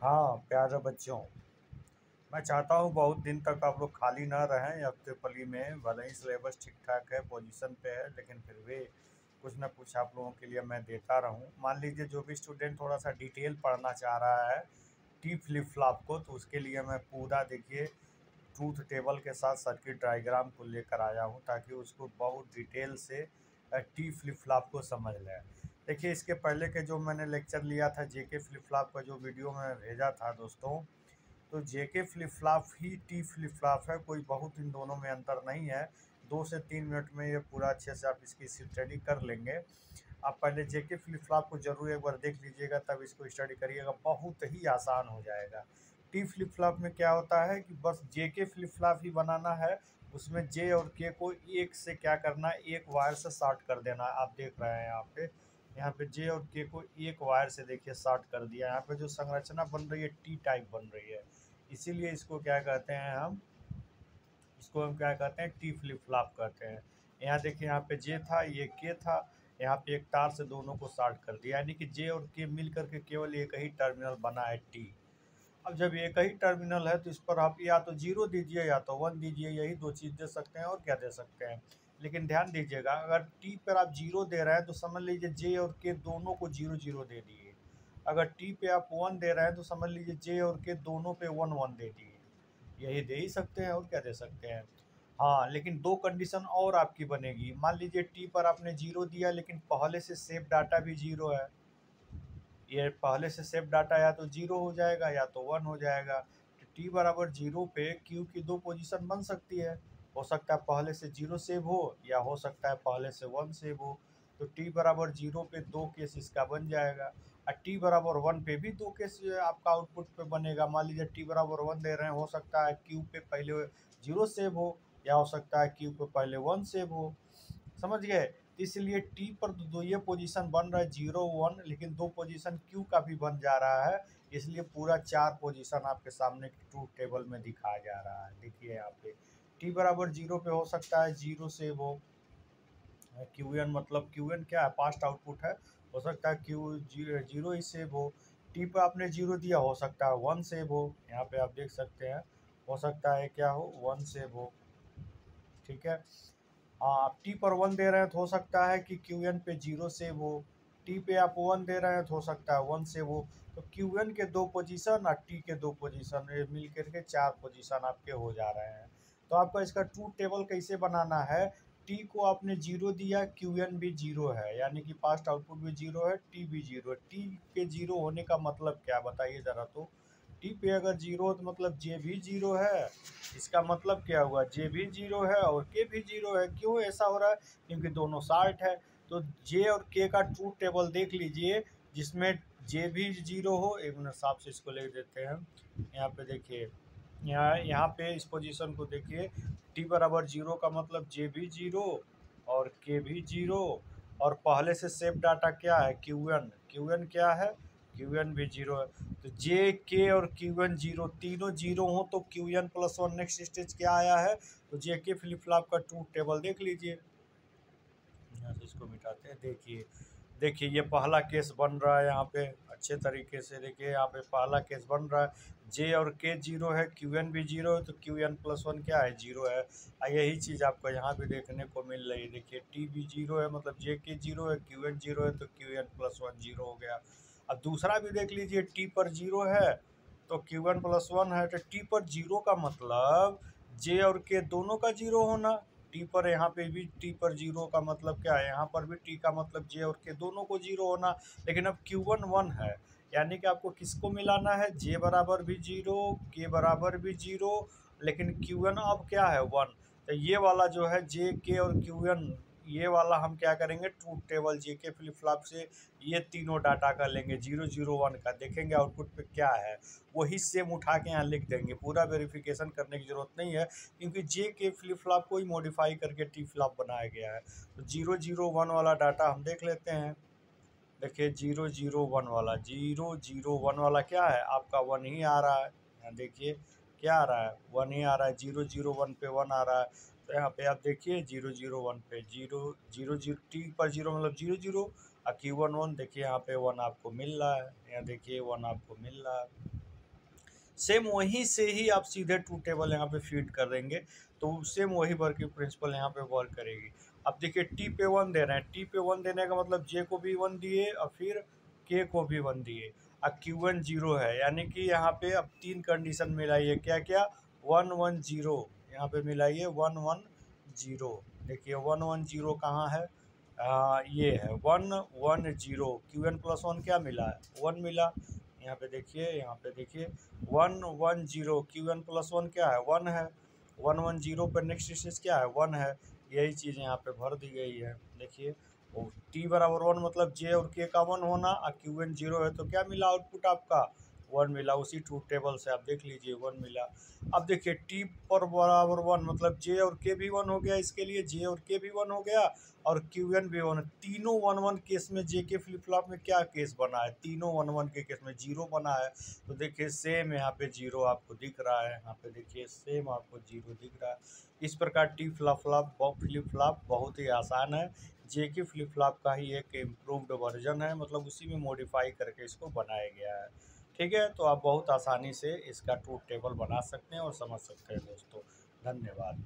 हाँ, प्यारे बच्चों, मैं चाहता हूँ बहुत दिन तक आप लोग खाली ना रहें हफ्ते पली में। भले ही सिलेबस ठीक ठाक है, पोजीशन पे है, लेकिन फिर भी कुछ ना कुछ आप लोगों के लिए मैं देता रहूँ। मान लीजिए जो भी स्टूडेंट थोड़ा सा डिटेल पढ़ना चाह रहा है टी फ्लिप फ्लॉप को, तो उसके लिए मैं पूरा देखिए ट्रूथ टेबल के साथ सर्किट डायग्राम को लेकर आया हूँ, ताकि उसको बहुत डिटेल से टी फ्लिप फ्लॉप को समझ लें। देखिए, इसके पहले के जो मैंने लेक्चर लिया था जेके फ्लिप फ्लॉप का, जो वीडियो मैं भेजा था दोस्तों, तो जेके फ्लिप फ्लॉप ही टी फ्लिप फ्लॉप है। कोई बहुत इन दोनों में अंतर नहीं है। 2 से 3 मिनट में ये पूरा अच्छे से आप इसकी स्टडी कर लेंगे। आप पहले जेके फ्लिप फ्लॉप को जरूर एक बार देख लीजिएगा, तब इसको स्टडी करिएगा, बहुत ही आसान हो जाएगा। टी फ्लिप फ्लॉप में क्या होता है कि बस जेके फ्लिप फ्लॉप ही बनाना है। उसमें जे और के को एक से क्या करना है, एक वायर से शॉर्ट कर देना है। आप देख रहे हैं यहाँ पे जे और के को एक वायर से देखिए शॉर्ट कर दिया। यहाँ पे जो संरचना बन रही है टी टाइप बन रही है, इसीलिए इसको हम क्या कहते हैं, टी फ्लिप फ्लॉप कहते हैं। यहाँ देखिए, यहाँ पे जे था, ये के था, यहाँ पे एक तार से दोनों को शॉर्ट कर दिया, यानी कि जे और के मिल करके केवल एक ही टर्मिनल बना है टी। अब जब एक ही टर्मिनल है तो इस पर आप या तो जीरो दीजिए या तो वन दीजिए, यही दो चीज़ दे सकते हैं, और क्या दे सकते हैं। लेकिन ध्यान दीजिएगा, अगर टी पर आप जीरो दे रहे हैं तो समझ लीजिए जे और के दोनों को जीरो जीरो दे दिए। अगर टी पे आप वन दे रहे हैं तो समझ लीजिए जे और के दोनों पे वन वन दे दिए। यही दे ही सकते हैं, और क्या दे सकते हैं। हाँ, लेकिन दो कंडीशन और आपकी बनेगी। मान लीजिए टी पर आपने जीरो दिया, लेकिन पहले से सेव डाटा भी जीरो है। ये पहले से सेव डाटा या तो जीरो हो जाएगा या तो वन हो जाएगा। तो टी बराबर जीरो पे क्यू की दो पोजीशन बन सकती है। हो सकता है पहले से जीरो सेव हो, या हो सकता है पहले से वन सेव हो। तो टी बराबर जीरो पे दो केस इसका बन जाएगा, और टी बराबर वन पे भी दो केस आपका आउटपुट पे बनेगा। मान लीजिए टी बराबर वन दे रहे हैं, हो सकता है क्यू पे पहले जीरो सेव हो, या हो सकता है क्यू पे पहले वन सेव हो। समझ गए। तो इसलिए टी पर दो ये पोजीशन बन रहा है जीरो वन, लेकिन दो पोजीशन क्यू का भी बन जा रहा है। इसलिए पूरा चार पोजीशन आपके सामने ट्रूथ टेबल में दिखाया जा रहा है। देखिए यहाँ पे टी बराबर जीरो पे हो सकता है जीरो सेव हो, क्यू एन मतलब क्यू एन क्या है, पास्ट आउटपुट है। हो सकता है क्यू जीरो ही सेव हो। टी पर आपने जीरो दिया, हो सकता है वन सेव हो। यहाँ पे आप देख सकते हैं, हो सकता है क्या हो, वन सेव हो। ठीक है। हाँ, आप टी पर वन दे रहे हैं तो हो सकता है कि क्यू एन पे जीरो सेव हो। टी पे आप वन दे रहे हैं तो हो सकता है वन सेव हो। तो क्यू एन के दो पोजीशन और टी के दो पोजीशन, ये मिल करके चार पोजीशन आपके हो जा रहे हैं। तो आपको इसका ट्रूथ टेबल कैसे बनाना है, टी को आपने जीरो दिया, क्यू एन भी जीरो है, यानी कि पास्ट आउटपुट भी जीरो है, टी भी जीरो है। टी के जीरो होने का मतलब क्या, बताइए ज़रा तो। टी पे अगर जीरो हो तो मतलब जे भी जीरो है। इसका मतलब क्या हुआ, जे भी जीरो है और के भी जीरो है। क्यों ऐसा हो रहा है, क्योंकि दोनों शार्ट है। तो जे और के का ट्रूथ टेबल देख लीजिए, जिसमें जे भी जीरो हो। एक मिनट साफ से इसको ले देते हैं। यहाँ पे देखिए, यहाँ पे इस पोजीशन को देखिए, टी बराबर जीरो का मतलब जे भी जीरो और के भी जीरो, और पहले से सेव डाटा क्या है, क्यू एन क्या है, क्यू एन भी जीरो है। तो जे के और क्यू एन जीरो, तीनों जीरो हो तो Q N plus one next stage क्या आया है। तो जे के फ्लिप फ्लॉप का ट्रूथ टेबल देख लीजिए। यहाँ से इसको मिटाते हैं। देखिए देखिए, ये पहला केस बन रहा है यहाँ पे अच्छे तरीके से। देखिए यहाँ पे पहला केस बन रहा है, जे और के जीरो है, क्यू एन भी जीरो है, तो क्यू एन प्लस वन क्या है, जीरो है। यही चीज़ आपको यहाँ भी देखने को मिल रही है। देखिए टी भी जीरो है, मतलब जे के जीरो है, क्यू एन जीरो है, तो Q N plus one zero हो गया। अब दूसरा भी देख लीजिए, टी पर जीरो है तो क्यू एन प्लस वन है। तो टी पर जीरो का मतलब जे और के दोनों का जीरो होना। टी पर यहाँ पे भी टी पर जीरो का मतलब क्या है, यहाँ पर भी टी का मतलब जे और के दोनों को जीरो होना। लेकिन अब क्यू वन वन है, यानी कि आपको किसको मिलाना है, जे बराबर भी जीरो, के बराबर भी जीरो, लेकिन क्यू एन अब क्या है, वन। तो ये वाला जो है जे के और क्यू एन, ये वाला हम क्या करेंगे, ट्रूथ टेबल जे के फ्लिप फ्लॉप से ये तीनों डाटा का लेंगे, जीरो जीरो वन का, देखेंगे आउटपुट पे क्या है, वही सेम उठा के यहाँ लिख देंगे। पूरा वेरिफिकेशन करने की ज़रूरत नहीं है, क्योंकि जे के फ्लिप फ्लॉप को ही मॉडिफाई करके टी फ्लॉप बनाया गया है। तो जीरो जीरो वन वाला डाटा हम देख लेते हैं। देखिए जीरो जीरो वन वाला, जीरो जीरो वन वाला क्या है, आपका वन ही आ रहा है। यहाँ देखिए क्या आ रहा है, वन ही आ रहा है। जीरो जीरो वन पे वन आ रहा है। तो यहाँ पे आप देखिए जीरो जीरो वन पे जीरो, जीरो जीरो टी पर जीरो मतलब जीरो जीरो, और क्यू वन वन, देखिए यहाँ पे वन आपको मिल रहा है। यहाँ देखिए वन आपको मिल रहा है। सेम वहीं से ही आप सीधे ट्रूथ टेबल यहाँ पे फीड कर देंगे, तो सेम वही वर्किंग प्रिंसिपल यहाँ पे वर्क करेगी। अब देखिए टी पे 1 दे रहे हैं, टी पे 1 देने का मतलब जे को भी 1 दिए और फिर के को भी 1 दिए, अब Q1 0 है, यानी कि यहाँ पे अब 3 कंडीशन मिलाइए, क्या क्या, 1 1 0, यहाँ पे मिलाइए 1 1 0। देखिए 1 1 0 कहाँ है, ये है 1 1 0, Qn प्लस 1 क्या मिला है, 1 मिला। यहाँ पे देखिए, यहाँ पे देखिए 1 1 0, Qn प्लस 1 क्या है, 1 है, 1 1 0 पर नेक्स्ट स्टेज क्या है, 1 है, यही चीज़ यहाँ पे भर दी गई है। देखिए टी बराबर 1 मतलब जे और के का 1 होना, और Qn 0 है तो क्या मिला आउटपुट आपका, 1 मिला, उसी ट्रूथ टेबल से आप देख लीजिए 1 मिला। अब देखिए टी पर बराबर 1 मतलब जे और के भी 1 हो गया, इसके लिए जे और के भी 1 हो गया और Qn भी 1, तीनों 1 1 केस में जे के फ्लिप फ्लॉप में क्या केस बना है, तीनों 1 1 के केस में 0 बना है। तो देखिए सेम यहाँ पे 0 आपको दिख रहा है, यहाँ पे देखिए सेम आपको 0 दिख रहा है। इस प्रकार टी फ्लिप फ्लॉप बहुत ही आसान है, जे के फ्लिप फ्लॉप का ही एक इम्प्रूव्ड वर्जन है, मतलब उसी में मॉडिफाई करके इसको बनाया गया है। ठीक है, तो आप बहुत आसानी से इसका ट्रूथ टेबल बना सकते हैं और समझ सकते हैं दोस्तों। धन्यवाद।